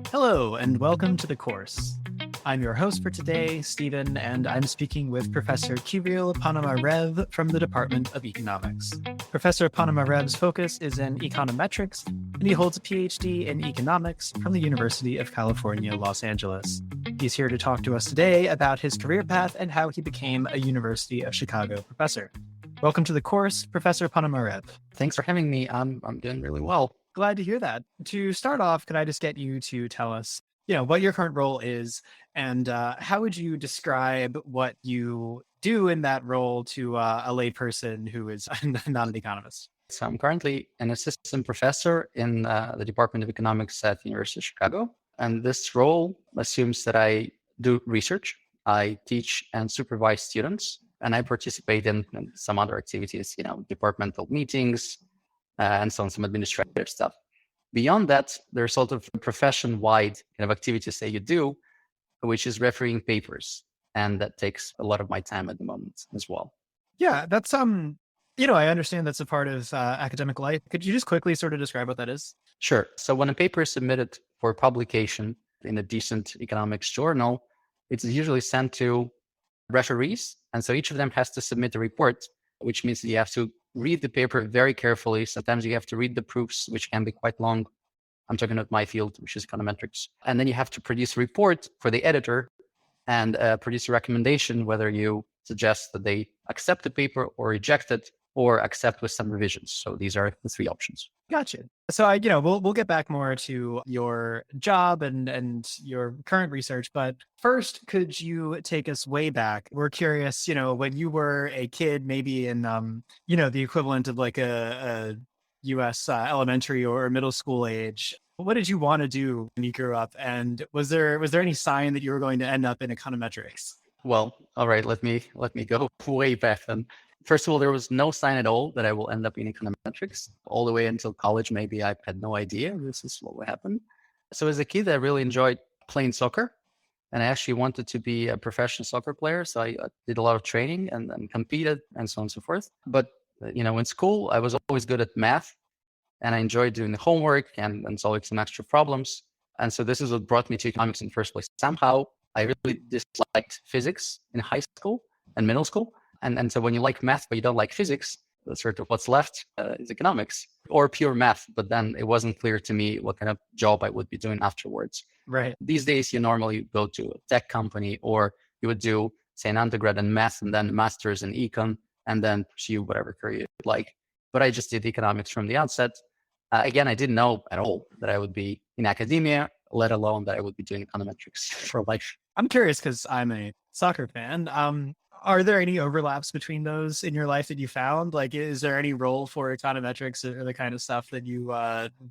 Hello, and welcome to the course. I'm your host for today, Stephen, and I'm speaking with Professor Kirill Ponomarev from the Department of Economics. Professor Ponomarev's focus is in econometrics, and he holds a PhD in economics from the University of California, Los Angeles. He's here to talk to us today about his career path and how he became a University of Chicago professor. Welcome to the course, Professor Ponomarev. Thanks for having me. I'm doing really well. Glad to hear that. To start off, could I just get you to tell us, what your current role is, and how would you describe what you do in that role to a layperson who is not an economist? So I'm currently an assistant professor in the Department of Economics at the University of Chicago. And this role assumes that I do research, I teach and supervise students, and I participate in some other activities, departmental meetings, and so on, some administrative stuff. Beyond that, there's sort of profession-wide kind of activities that you do, which is refereeing papers. And that takes a lot of my time at the moment as well. Yeah, that's I understand that's a part of academic life. Could you just quickly sort of describe what that is? Sure. So when a paper is submitted for publication in a decent economics journal, it's usually sent to referees. And so each of them has to submit a report, which means that you have to read the paper very carefully. Sometimes you have to read the proofs, which can be quite long. I'm talking about my field, which is econometrics. And then you have to produce a report for the editor and produce a recommendation whether you suggest that they accept the paper or reject it or accept with some revisions. So these are the three options. Gotcha. So we'll get back more to your job and your current research, but first, could you take us way back? We're curious, when you were a kid, maybe in the equivalent of like a US elementary or middle school age. What did you want to do when you grew up? And was there any sign that you were going to end up in econometrics? Well, all right, let me go way back then. First of all, there was no sign at all that I will end up in econometrics. All the way until college, maybe I had no idea this is what would happen. So as a kid, I really enjoyed playing soccer. And I actually wanted to be a professional soccer player. So I did a lot of training and competed and so on and so forth. But, in school, I was always good at math. And I enjoyed doing the homework and solving some extra problems. And so this is what brought me to economics in the first place. Somehow, I really disliked physics in high school and middle school. And so when you like math, but you don't like physics, that's sort of what's left is economics or pure math. But then it wasn't clear to me what kind of job I would be doing afterwards. Right. These days, you normally go to a tech company or you would do, say, an undergrad in math and then master's in econ and then pursue whatever career you'd like. But I just did economics from the outset. Again, I didn't know at all that I would be in academia, let alone that I would be doing econometrics for life. I'm curious because I'm a soccer fan. Are there any overlaps between those in your life that you found? Like, is there any role for econometrics or the kind of stuff that you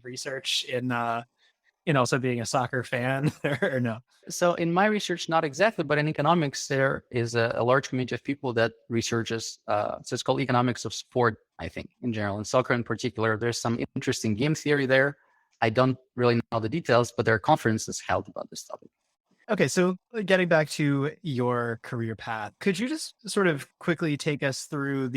research in also being a soccer fan or no? So in my research, not exactly, but in economics, there is a large community of people that researches. So it's called economics of sport, I think, in general. In soccer in particular, there's some interesting game theory there. I don't really know the details, but there are conferences held about this topic. Okay, so getting back to your career path, could you just sort of quickly take us through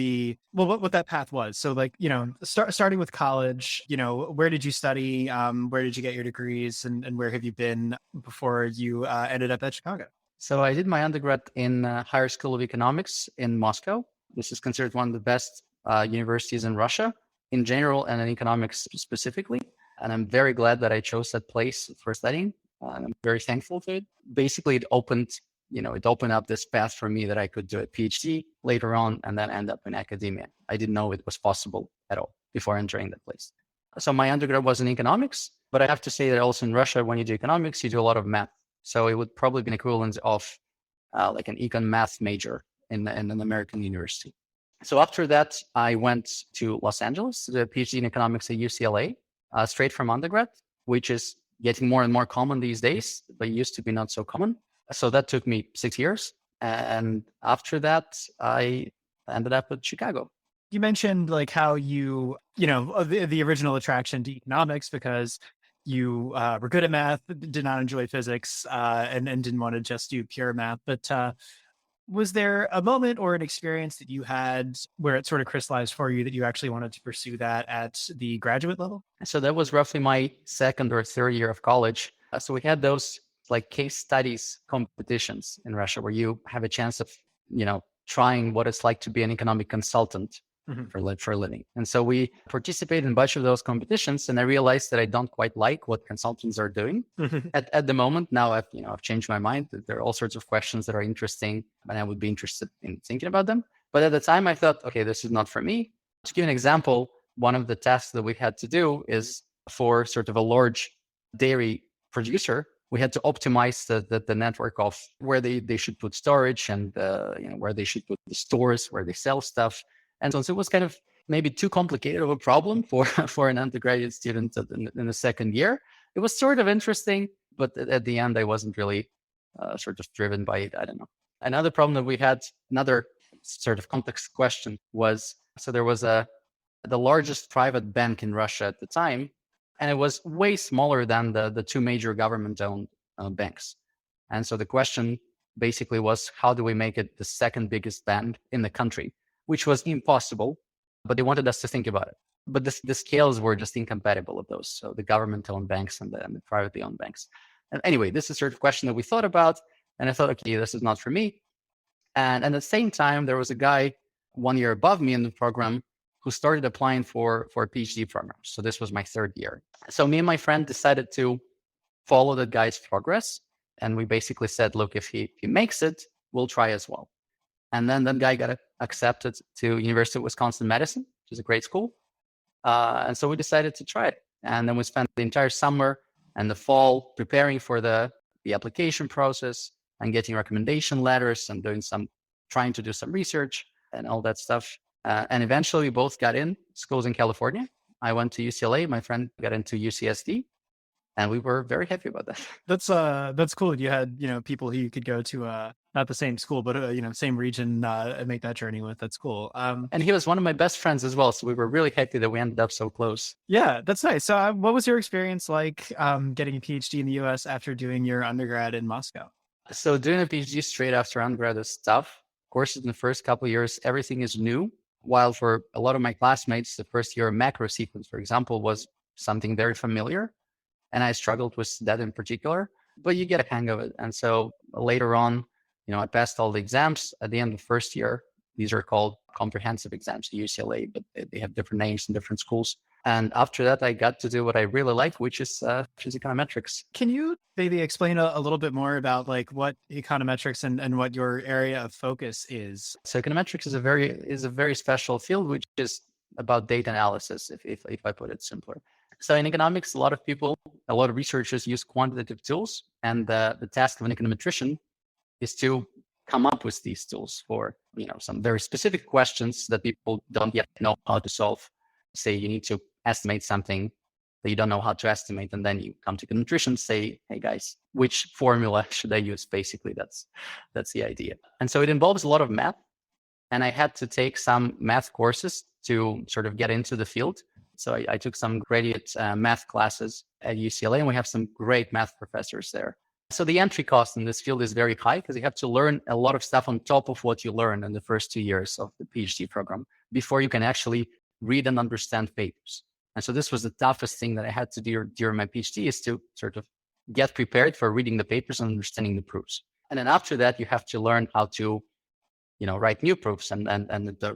what that path was? So like, starting with college, where did you study? Where did you get your degrees and where have you been before you ended up at Chicago? So I did my undergrad in Higher School of Economics in Moscow. This is considered one of the best universities in Russia in general and in economics specifically. And I'm very glad that I chose that place for studying. And I'm very thankful to it. Basically, it opened up this path for me that I could do a PhD later on and then end up in academia. I didn't know it was possible at all before entering that place. So my undergrad was in economics, but I have to say that also in Russia, when you do economics, you do a lot of math. So it would probably be an equivalent of like an econ math major in an American university. So after that, I went to Los Angeles to do a PhD in economics at UCLA, straight from undergrad, which is getting more and more common these days, but used to be not so common. So that took me 6 years. And after that, I ended up at Chicago. You mentioned like how the original attraction to economics because you were good at math, did not enjoy physics, and didn't want to just do pure math. But was there a moment or an experience that you had where it sort of crystallized for you that you actually wanted to pursue that at the graduate level? So that was roughly my second or third year of college. So we had those like case studies competitions in Russia where you have a chance of, trying what it's like to be an economic consultant for a living. And so we participated in a bunch of those competitions, and I realized that I don't quite like what consultants are doing at the moment. Now I've changed my mind. There are all sorts of questions that are interesting, and I would be interested in thinking about them. But at the time I thought, okay, this is not for me. To give an example, one of the tasks that we had to do is for sort of a large dairy producer, we had to optimize the network of where they should put storage and where they should put the stores, where they sell stuff. And so it was kind of maybe too complicated of a problem for an undergraduate student in the second year. It was sort of interesting, but at the end, I wasn't really sort of driven by it. I don't know. Another problem that we had, another sort of complex question was, so there was the largest private bank in Russia at the time, and it was way smaller than the two major government-owned banks. And so the question basically was, how do we make it the second biggest bank in the country? Which was impossible, but they wanted us to think about it. But the scales were just incompatible of those. So the government-owned banks and the privately owned banks. And anyway, this is sort of question that we thought about. And I thought, okay, this is not for me. And at the same time, there was a guy 1 year above me in the program who started applying for a PhD program. So this was my third year. So me and my friend decided to follow that guy's progress. And we basically said, look, if he makes it, we'll try as well. And then that guy got accepted to University of Wisconsin-Madison, which is a great school. And so we decided to try it. And then we spent the entire summer and the fall preparing for the application process and getting recommendation letters and trying to do some research and all that stuff. And eventually we both got in schools in California. I went to UCLA. My friend got into UCSD. And we were very happy about that. That's cool. You had, people who you could go to, not the same school, but, same region, and make that journey with. That's cool. And he was one of my best friends as well. So we were really happy that we ended up so close. Yeah, that's nice. So what was your experience like getting a PhD in the US after doing your undergrad in Moscow? So doing a PhD straight after undergrad is tough. Of course, in the first couple of years, everything is new. While for a lot of my classmates, the first year macro sequence, for example, was something very familiar. And I struggled with that in particular, but you get a hang of it. And so later on, I passed all the exams at the end of the first year. These are called comprehensive exams at UCLA, but they have different names in different schools. And after that, I got to do what I really like, which is econometrics. Can you maybe explain a little bit more about like what econometrics and what your area of focus is? So econometrics is a very special field, which is about data analysis, if I put it simpler. So in economics, a lot of researchers use quantitative tools, and the task of an econometrician is to come up with these tools for some very specific questions that people don't yet know how to solve. Say you need to estimate something that you don't know how to estimate, and then you come to econometricians, say, hey guys, which formula should I use? Basically, that's the idea. And so it involves a lot of math, and I had to take some math courses to sort of get into the field. So I took some graduate math classes at UCLA, and we have some great math professors there. So the entry cost in this field is very high because you have to learn a lot of stuff on top of what you learn in the first 2 years of the PhD program before you can actually read and understand papers. And so this was the toughest thing that I had to do during my PhD, is to sort of get prepared for reading the papers and understanding the proofs. And then after that, you have to learn how to, write new proofs and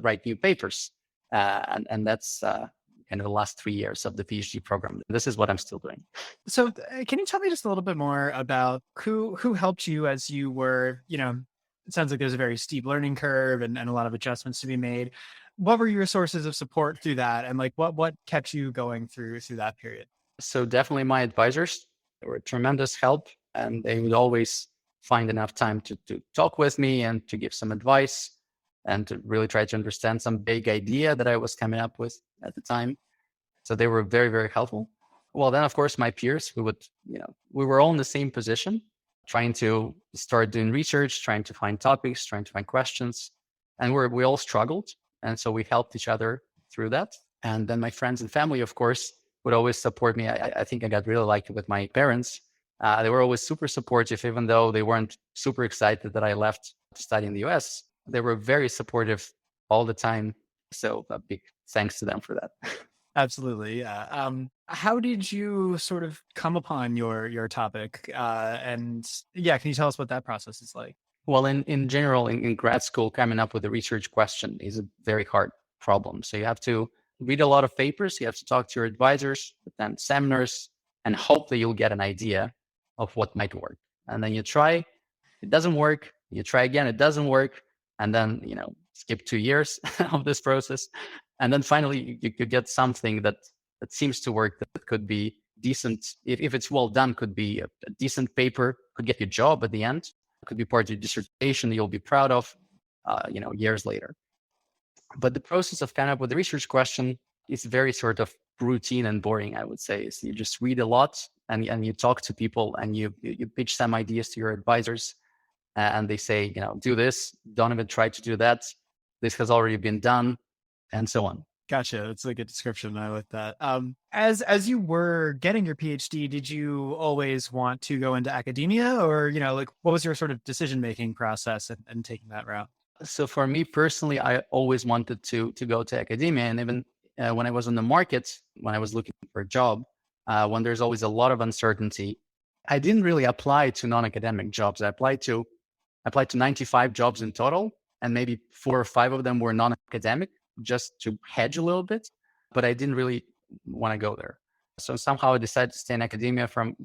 write new papers. And that's kind of the last 3 years of the PhD program. This is what I'm still doing. So can you tell me just a little bit more about who helped you as you were, it sounds like there's a very steep learning curve and a lot of adjustments to be made. What were your sources of support through that? And like, what kept you going through that period? So definitely my advisors, they were a tremendous help, and they would always find enough time to talk with me and to give some advice and to really try to understand some big idea that I was coming up with at the time. So they were very, very helpful. Well, then, of course, my peers, we were all in the same position, trying to start doing research, trying to find topics, trying to find questions. And we all struggled. And so we helped each other through that. And then my friends and family, of course, would always support me. I think I got really lucky with my parents. They were always super supportive, even though they weren't super excited that I left to study in the US. They were very supportive all the time. So a big thanks to them for that. Absolutely. Yeah. How did you sort of come upon your topic? And yeah, can you tell us what that process is like? Well, in general, in grad school, coming up with a research question is a very hard problem. So you have to read a lot of papers, you have to talk to your advisors, attend seminars, and hope that you'll get an idea of what might work. And then you try, it doesn't work. You try again, it doesn't work. And then, skip 2 years of this process. And then finally, you could get something that seems to work, that could be decent. If it's well done, could be a decent paper, could get you a job at the end, could be part of your dissertation that you'll be proud of, years later. But the process of coming up with a research question is very sort of routine and boring, I would say. So you just read a lot and you talk to people and you pitch some ideas to your advisors, and they say, do this, don't even try to do that. This has already been done, and so on. Gotcha. That's a good description. I like that. As you were getting your PhD, did you always want to go into academia, or like what was your sort of decision making process and taking that route? So for me personally, I always wanted to go to academia, and even when I was on the market, when I was looking for a job, when there's always a lot of uncertainty, I didn't really apply to non-academic jobs. I applied to 95 jobs in total, and maybe 4 or 5 of them were non-academic, just to hedge a little bit, but I didn't really want to go there. So somehow I decided to stay in academia from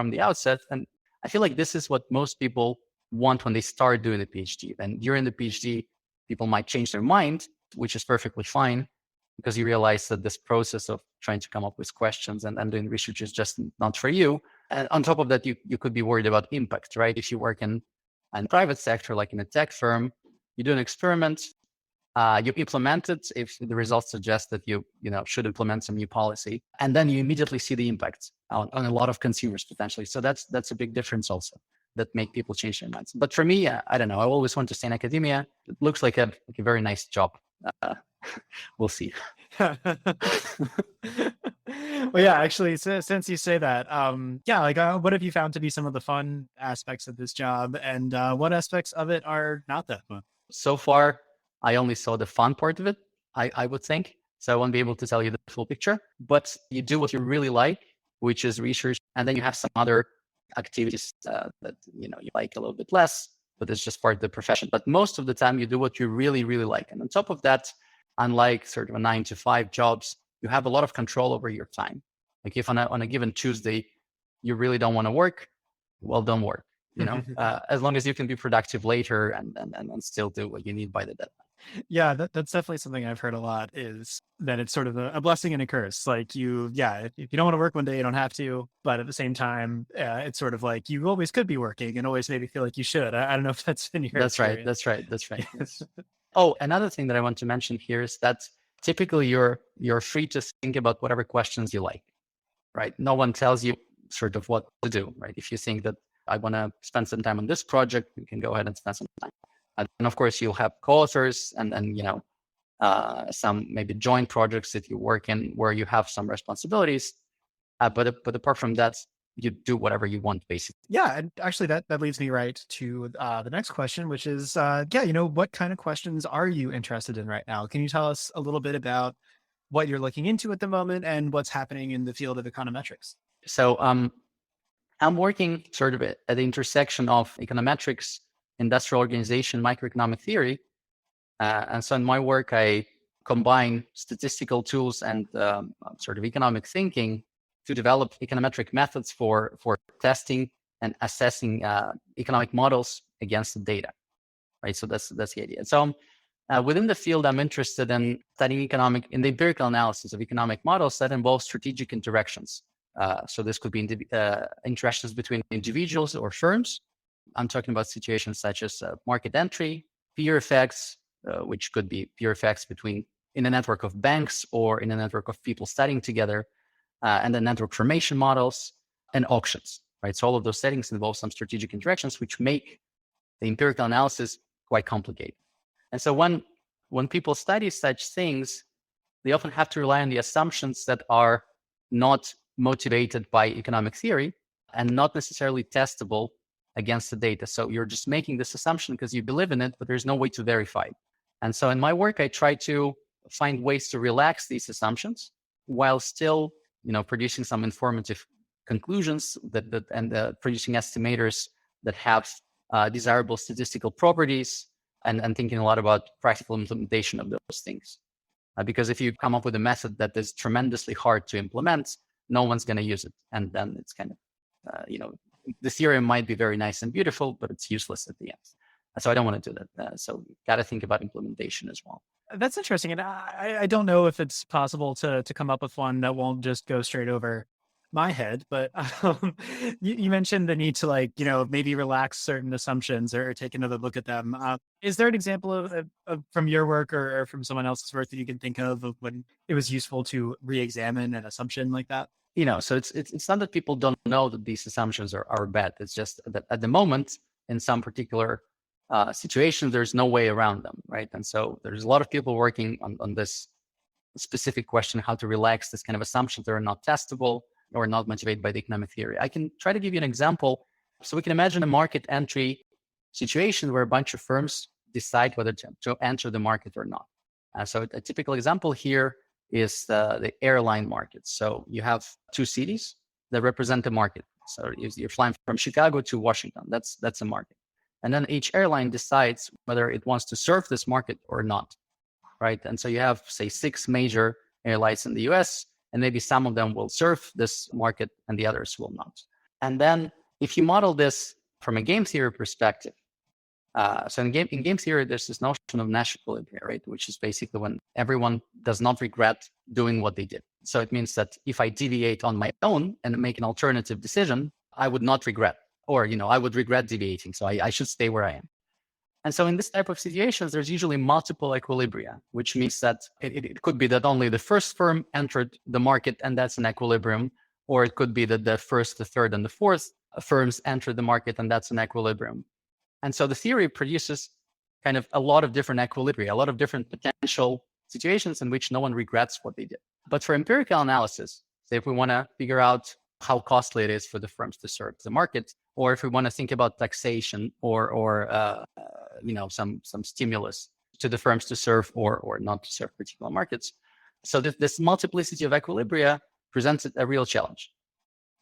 the outset. And I feel like this is what most people want when they start doing the PhD. And during the PhD, people might change their mind, which is perfectly fine, because you realize that this process of trying to come up with questions and doing research is just not for you. And on top of that, you could be worried about impact, right? If you work in private sector, like in a tech firm, you do an experiment, you implement it if the results suggest that you should implement some new policy, and then you immediately see the impact on a lot of consumers potentially. So that's a big difference also that make people change their minds. But for me, I don't know. I always want to stay in academia. It looks like a very nice job. We'll see. Well, yeah, actually, since you say that, yeah, like, what have you found to be some of the fun aspects of this job, and what aspects of it are not that fun? So far, I only saw the fun part of it, I would think. So I won't be able to tell you the full picture, but you do what you really like, which is research. And then you have some other activities that, you like a little bit less, but it's just part of the profession. But most of the time you do what you really, really like. And on top of that, unlike sort of a 9 to 5 jobs, you have a lot of control over your time. Like if on a given Tuesday, you really don't want to work, well, don't work. As long as you can be productive later and still do what you need by the deadline. Yeah, that's definitely something I've heard a lot, is that it's sort of a blessing and a curse. Like if you don't want to work one day, you don't have to. But at the same time, it's sort of like you always could be working and always maybe feel like you should. I don't know if that's been your That's right. experience. That's right. Yes. Oh, another thing that I want to mention here is that typically you're free to think about whatever questions you like, right? No one tells you sort of what to do, right? If you think that I want to spend some time on this project, you can go ahead and spend some time. And of course, you'll have co-authors and some maybe joint projects that you work in where you have some responsibilities. But apart from that, you do whatever you want, basically. Yeah, and actually that leads me right to the next question, which is, what kind of questions are you interested in right now? Can you tell us a little bit about what you're looking into at the moment and what's happening in the field of econometrics? So I'm working sort of at the intersection of econometrics, industrial organization, microeconomic theory. And so in my work, I combine statistical tools and sort of economic thinking to develop econometric methods for testing and assessing economic models against the data, right? So that's the idea. So within the field, I'm interested in studying in the empirical analysis of economic models that involve strategic interactions. So this could be interactions between individuals or firms. I'm talking about situations such as market entry, peer effects, which could be peer effects in a network of banks or in a network of people studying together, and then network formation models and auctions, right? So all of those settings involve some strategic interactions, which make the empirical analysis quite complicated. And so when people study such things, they often have to rely on the assumptions that are not motivated by economic theory and not necessarily testable against the data. So you're just making this assumption because you believe in it, but there's no way to verify it. And so in my work, I try to find ways to relax these assumptions, to make them more testable against the data. So you're just making this assumption because you believe in it, but there's no way to verify it. And so in my work, I try to find ways to relax these assumptions, to make them more testable against the data. So you're just making this assumption because you believe in it, but there's no way to verify it. while still, producing some informative conclusions and producing estimators that have desirable statistical properties, and thinking a lot about practical implementation of those things. Because if you come up with a method that is tremendously hard to implement, no one's going to use it. And then it's kind of, the theorem might be very nice and beautiful, but it's useless at the end. So I don't want to do that. So got to think about implementation as well. That's interesting. And I don't know if it's possible to come up with one that won't just go straight over my head, but you mentioned the need to maybe relax certain assumptions or take another look at them. Is there an example of from your work or from someone else's work that you can think of when it was useful to re-examine an assumption like that? So it's not that people don't know that these assumptions are bad. It's just that at the moment, in some particular situations, there's no way around them, right? And so there's a lot of people working on this specific question, how to relax this kind of assumptions that are not testable or not motivated by the economic theory. I can try to give you an example. So we can imagine a market entry situation where a bunch of firms decide whether to enter the market or not. So a typical example here is the airline market. So you have two cities that represent the market. So you're flying from Chicago to Washington. That's a market. And then each airline decides whether it wants to serve this market or not, right? And so you have, say, 6 major airlines in the US, and maybe some of them will serve this market and the others will not. And then if you model this from a game theory perspective, so in game theory, there's this notion of Nash equilibrium, right? Which is basically when everyone does not regret doing what they did. So it means that if I deviate on my own and make an alternative decision, I would not regret, or I would regret deviating. So I should stay where I am. And so in this type of situations, there's usually multiple equilibria, which means that it could be that only the first firm entered the market and that's an equilibrium, or it could be that the first, the third, and the fourth firms entered the market and that's an equilibrium. And so the theory produces kind of a lot of different equilibria, a lot of different potential situations in which no one regrets what they did. But for empirical analysis, say if we want to figure out how costly it is for the firms to serve the market, or if we want to think about taxation or some stimulus to the firms to serve or not to serve particular markets. So this multiplicity of equilibria presents a real challenge.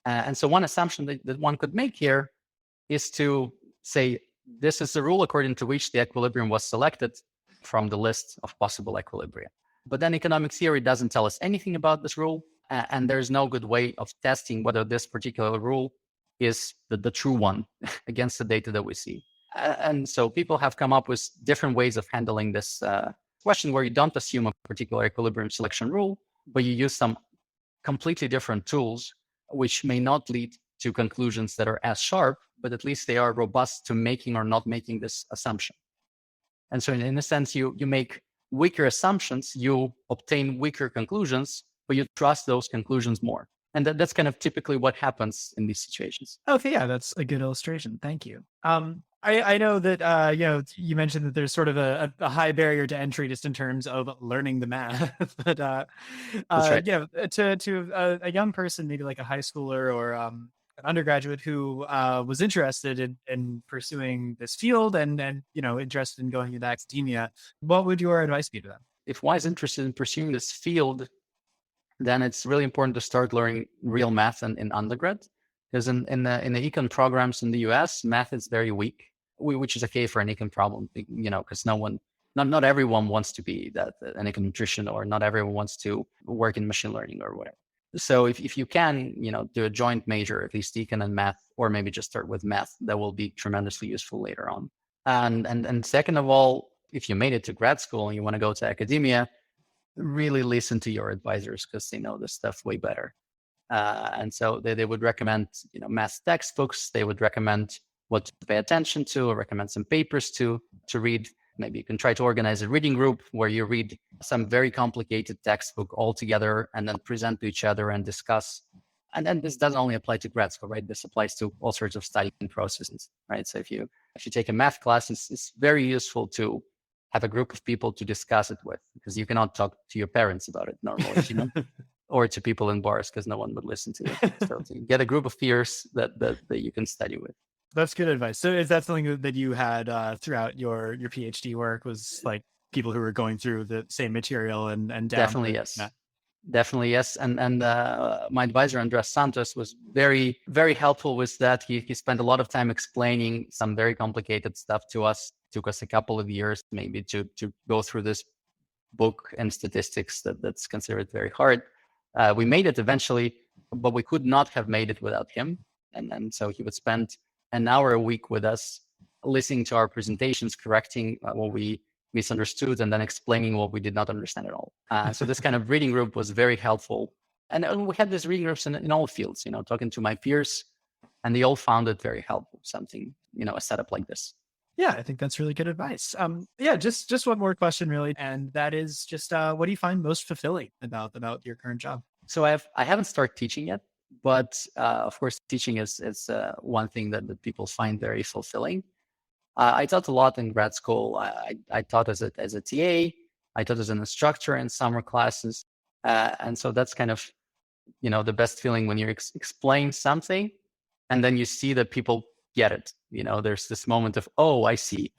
And so one assumption that one could make here is to say, this is the rule according to which the equilibrium was selected from the list of possible equilibria. But then economic theory doesn't tell us anything about this rule, and there's no good way of testing whether this particular rule is the true one against the data that we see. And so people have come up with different ways of handling this question, where you don't assume a particular equilibrium selection rule, but you use some completely different tools, which may not lead to conclusions that are as sharp, but at least they are robust to making or not making this assumption. And so in a sense, you make weaker assumptions, you obtain weaker conclusions, but you trust those conclusions more. And that's kind of typically what happens in these situations. Okay, yeah, that's a good illustration. Thank you. I know that you mentioned that there's sort of a high barrier to entry just in terms of learning the math, but right. yeah, to a young person, maybe like a high schooler or an undergraduate who was interested in pursuing this field and interested in going into academia, what would your advice be to them? If one is interested in pursuing this field, then it's really important to start learning real math in undergrad. Because in the econ programs in the US, math is very weak, which is okay for an econ problem, because not everyone wants to be an econometrician, or not everyone wants to work in machine learning or whatever. So if you can, do a joint major, at least econ and math, or maybe just start with math, that will be tremendously useful later on. And second of all, if you made it to grad school and you want to go to academia, really listen to your advisors, because they know this stuff way better. And so they would recommend, math textbooks. They would recommend what to pay attention to, or recommend some papers to read. Maybe you can try to organize a reading group where you read some very complicated textbook all together and then present to each other and discuss. And then this doesn't only apply to grad school, right? This applies to all sorts of studying processes, right? So if you take a math class, it's very useful to have a group of people to discuss it with, because you cannot talk to your parents about it normally, or to people in bars, because no one would listen to you. So to get a group of peers that you can study with. That's good advice. So is that something that you had throughout your PhD work, was like people who were going through the same material and down Definitely, yes. Definitely, yes. And my advisor, Andres Santos, was very, very helpful with that. He spent a lot of time explaining some very complicated stuff to us. It took us a couple of years maybe to go through this book and statistics that's considered very hard. We made it eventually, but we could not have made it without him. And so he would spend an hour a week with us, listening to our presentations, correcting what we misunderstood, and then explaining what we did not understand at all. So this kind of reading group was very helpful. And we had these reading groups in all fields, talking to my peers, and they all found it very helpful, something, a setup like this. Yeah, I think that's really good advice. Yeah, just one more question really, and that is just what do you find most fulfilling about your current job? So I haven't started teaching yet, but of course, teaching is one thing that people find very fulfilling. I taught a lot in grad school. I taught as a TA. I taught as an instructor in summer classes, and so that's kind of the best feeling when you explain something, and then you see that people get it. There's this moment of, oh, I see,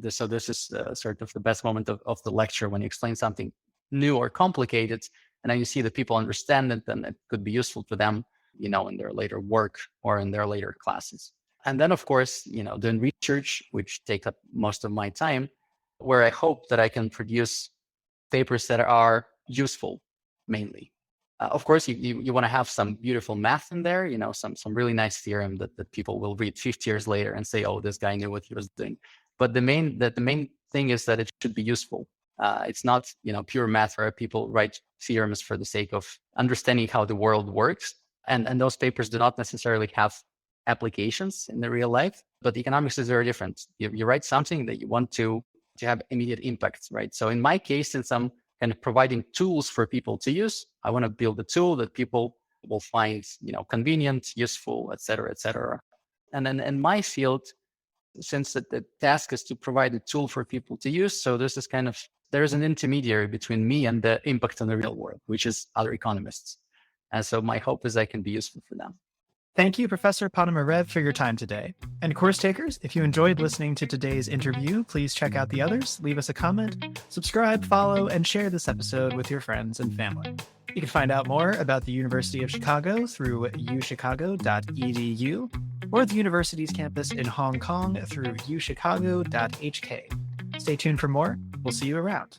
so this is sort of the best moment of the lecture when you explain something new or complicated, and then you see that people understand it, and it could be useful to them, in their later work or in their later classes. And then, of course, doing research, which takes up most of my time, where I hope that I can produce papers that are useful, mainly. Of course, you want to have some beautiful math in there, some really nice theorem that people will read 50 years later and say, oh, this guy knew what he was doing. But the main thing is that it should be useful. It's not, pure math where people write theorems for the sake of understanding how the world works. And those papers do not necessarily have applications in the real life, but economics is very different. You write something that you want to have immediate impact, right? So in my case, since I'm kind of providing tools for people to use, I want to build a tool that people will find, convenient, useful, et cetera, et cetera. And then in my field, since the task is to provide a tool for people to use, so this is kind of, there's an intermediary between me and the impact on the real world, which is other economists. And so my hope is I can be useful for them. Thank you, Professor Ponomarev, for your time today. And course takers, if you enjoyed listening to today's interview, please check out the others, leave us a comment, subscribe, follow, and share this episode with your friends and family. You can find out more about the University of Chicago through uchicago.edu or the university's campus in Hong Kong through uchicago.hk. Stay tuned for more. We'll see you around.